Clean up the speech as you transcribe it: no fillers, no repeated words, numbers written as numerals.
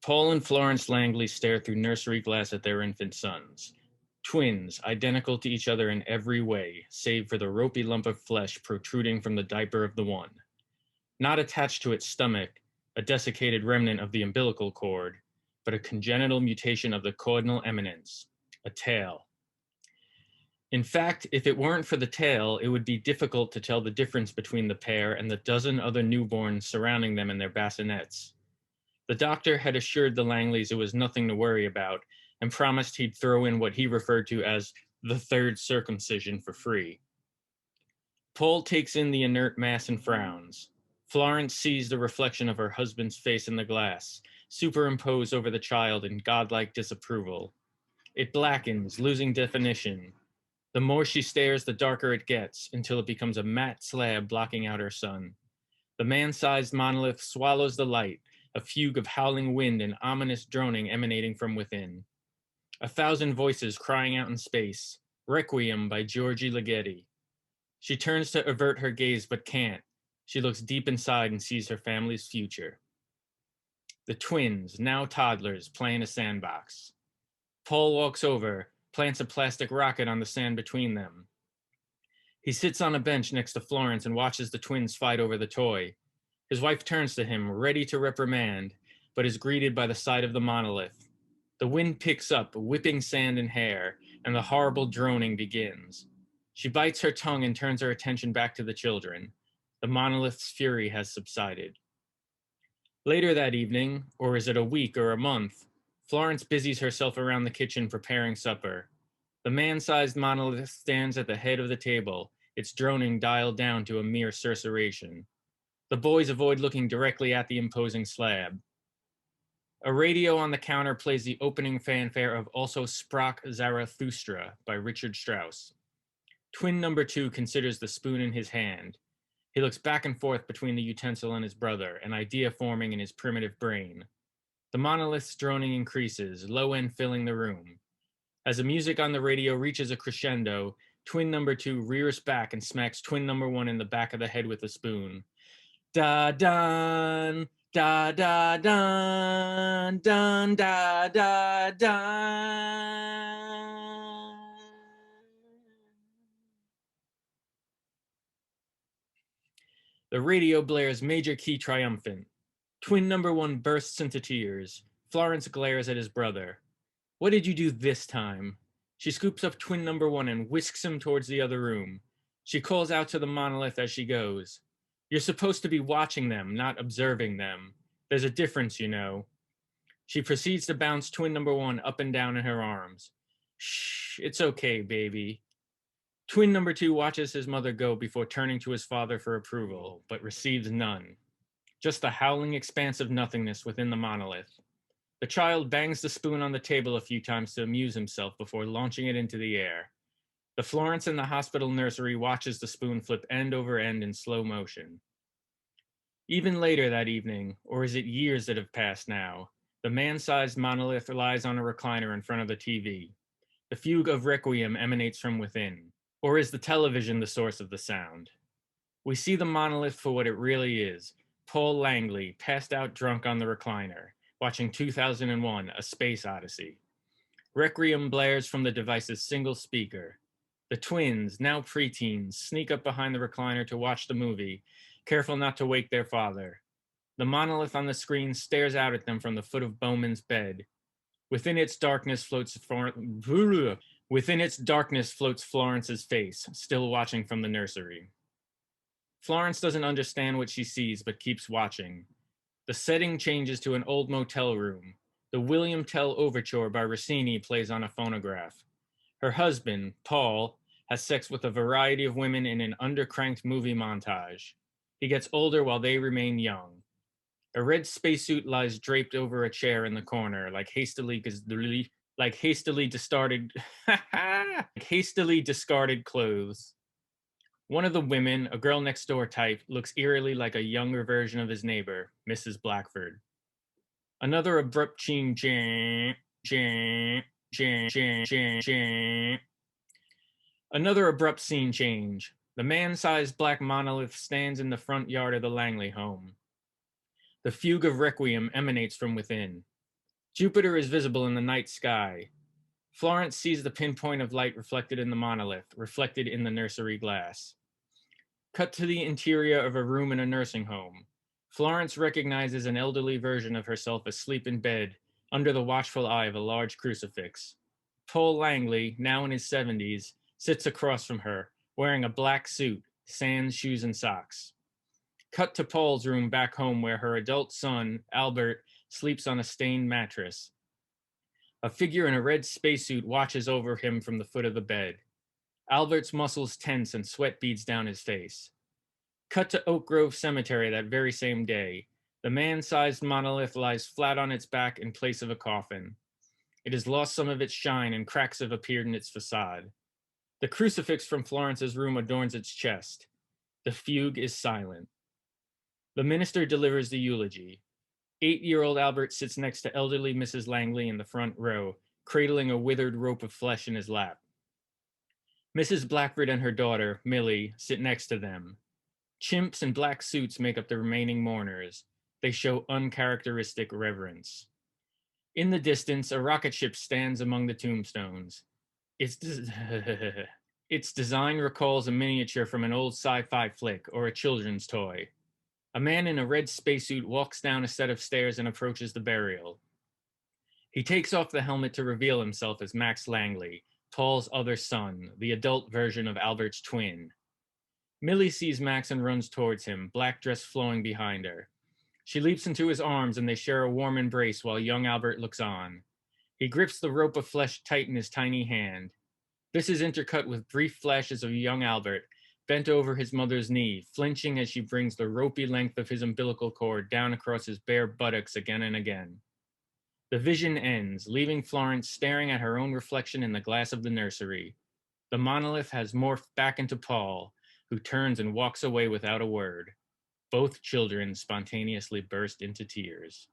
Paul and Florence Langley stare through nursery glass at their infant sons. Twins, identical to each other in every way, save for the ropey lump of flesh protruding from the diaper of the one. Not attached to its stomach, a desiccated remnant of the umbilical cord, but a congenital mutation of the caudinal eminence, a tail. In fact, if it weren't for the tail, it would be difficult to tell the difference between the pair and the dozen other newborns surrounding them in their bassinets. The doctor had assured the Langleys it was nothing to worry about and promised he'd throw in what he referred to as the third circumcision for free. Paul takes in the inert mass and frowns. Florence sees the reflection of her husband's face in the glass, superimposed over the child in godlike disapproval. It blackens, losing definition. The more she stares, the darker it gets, until it becomes a matte slab blocking out her son. The man-sized monolith swallows the light, a fugue of howling wind and ominous droning emanating from within. A thousand voices crying out in space. Requiem by Giorgi Ligeti. She turns to avert her gaze but can't. She looks deep inside and sees her family's future. The twins, now toddlers, play in a sandbox. Paul walks over, plants a plastic rocket on the sand between them. He sits on a bench next to Florence and watches the twins fight over the toy. His wife turns to him, ready to reprimand, but is greeted by the sight of the monolith. The wind picks up, whipping sand and hair, and the horrible droning begins. She bites her tongue and turns her attention back to the children. The monolith's fury has subsided. Later that evening, or is it a week or a month, Florence busies herself around the kitchen preparing supper. The man-sized monolith stands at the head of the table, its droning dialed down to a mere susurration. The boys avoid looking directly at the imposing slab. A radio on the counter plays the opening fanfare of Also Sprach Zarathustra by Richard Strauss. Twin number 2 considers the spoon in his hand. He looks back and forth between the utensil and his brother, an idea forming in his primitive brain. The monolith's droning increases, low end filling the room. As the music on the radio reaches a crescendo, twin number 2 rears back and smacks twin number 1 in the back of the head with a spoon. Da dun, da da dun, dun da da dun. The radio blares major key triumphant. Twin number 1 bursts into tears. Florence glares at his brother. What did you do this time? She scoops up twin number 1 and whisks him towards the other room. She calls out to the monolith as she goes. You're supposed to be watching them, not observing them. There's a difference, you know. She proceeds to bounce twin number 1 up and down in her arms. Shh, it's okay, baby. Twin number 2 watches his mother go before turning to his father for approval, but receives none. Just the howling expanse of nothingness within the monolith. The child bangs the spoon on the table a few times to amuse himself before launching it into the air. The Florence in the hospital nursery watches the spoon flip end over end in slow motion. Even later that evening, or is it years that have passed now, the man-sized monolith lies on a recliner in front of the TV. The fugue of Requiem emanates from within. Or is the television the source of the sound? We see the monolith for what it really is, Paul Langley, passed out drunk on the recliner, watching 2001, A Space Odyssey. Requiem blares from the device's single speaker. The twins, now preteens, sneak up behind the recliner to watch the movie, careful not to wake their father. The monolith on the screen stares out at them from the foot of Bowman's bed. Within its darkness floats Florence's face, still watching from the nursery. Florence doesn't understand what she sees, but keeps watching. The setting changes to an old motel room. The William Tell Overture by Rossini plays on a phonograph. Her husband, Paul, has sex with a variety of women in an undercranked movie montage. He gets older while they remain young. A red spacesuit lies draped over a chair in the corner, like hastily discarded clothes. One of the women, a girl next door type, looks eerily like a younger version of his neighbor, Mrs. Blackford. Another abrupt Another abrupt scene change. The man-sized black monolith stands in the front yard of the Langley home. The fugue of Requiem emanates from within. Jupiter is visible in the night sky. Florence sees the pinpoint of light reflected in the monolith, reflected in the nursery glass. Cut to the interior of a room in a nursing home. Florence recognizes an elderly version of herself asleep in bed, under the watchful eye of a large crucifix. Paul Langley, now in his 70s, sits across from her, wearing a black suit, sans shoes and socks. Cut to Paul's room back home where her adult son, Albert, sleeps on a stained mattress. A figure in a red spacesuit watches over him from the foot of the bed. Albert's muscles tense and sweat beads down his face. Cut to Oak Grove Cemetery that very same day. The man-sized monolith lies flat on its back in place of a coffin. It has lost some of its shine and cracks have appeared in its facade. The crucifix from Florence's room adorns its chest. The fugue is silent. The minister delivers the eulogy. 8-year-old Albert sits next to elderly Mrs. Langley in the front row, cradling a withered rope of flesh in his lap. Mrs. Blackford and her daughter, Millie, sit next to them. Chimps in black suits make up the remaining mourners. They show uncharacteristic reverence. In the distance, a rocket ship stands among the tombstones. Its design recalls a miniature from an old sci-fi flick or a children's toy. A man in a red spacesuit walks down a set of stairs and approaches the burial. He takes off the helmet to reveal himself as Max Langley, Paul's other son, the adult version of Albert's twin. Millie sees Max and runs towards him, black dress flowing behind her. She leaps into his arms and they share a warm embrace while young Albert looks on. He grips the rope of flesh tight in his tiny hand. This is intercut with brief flashes of young Albert, bent over his mother's knee, flinching as she brings the ropey length of his umbilical cord down across his bare buttocks again and again. The vision ends, leaving Florence staring at her own reflection in the glass of the nursery. The monolith has morphed back into Paul, who turns and walks away without a word. Both children spontaneously burst into tears.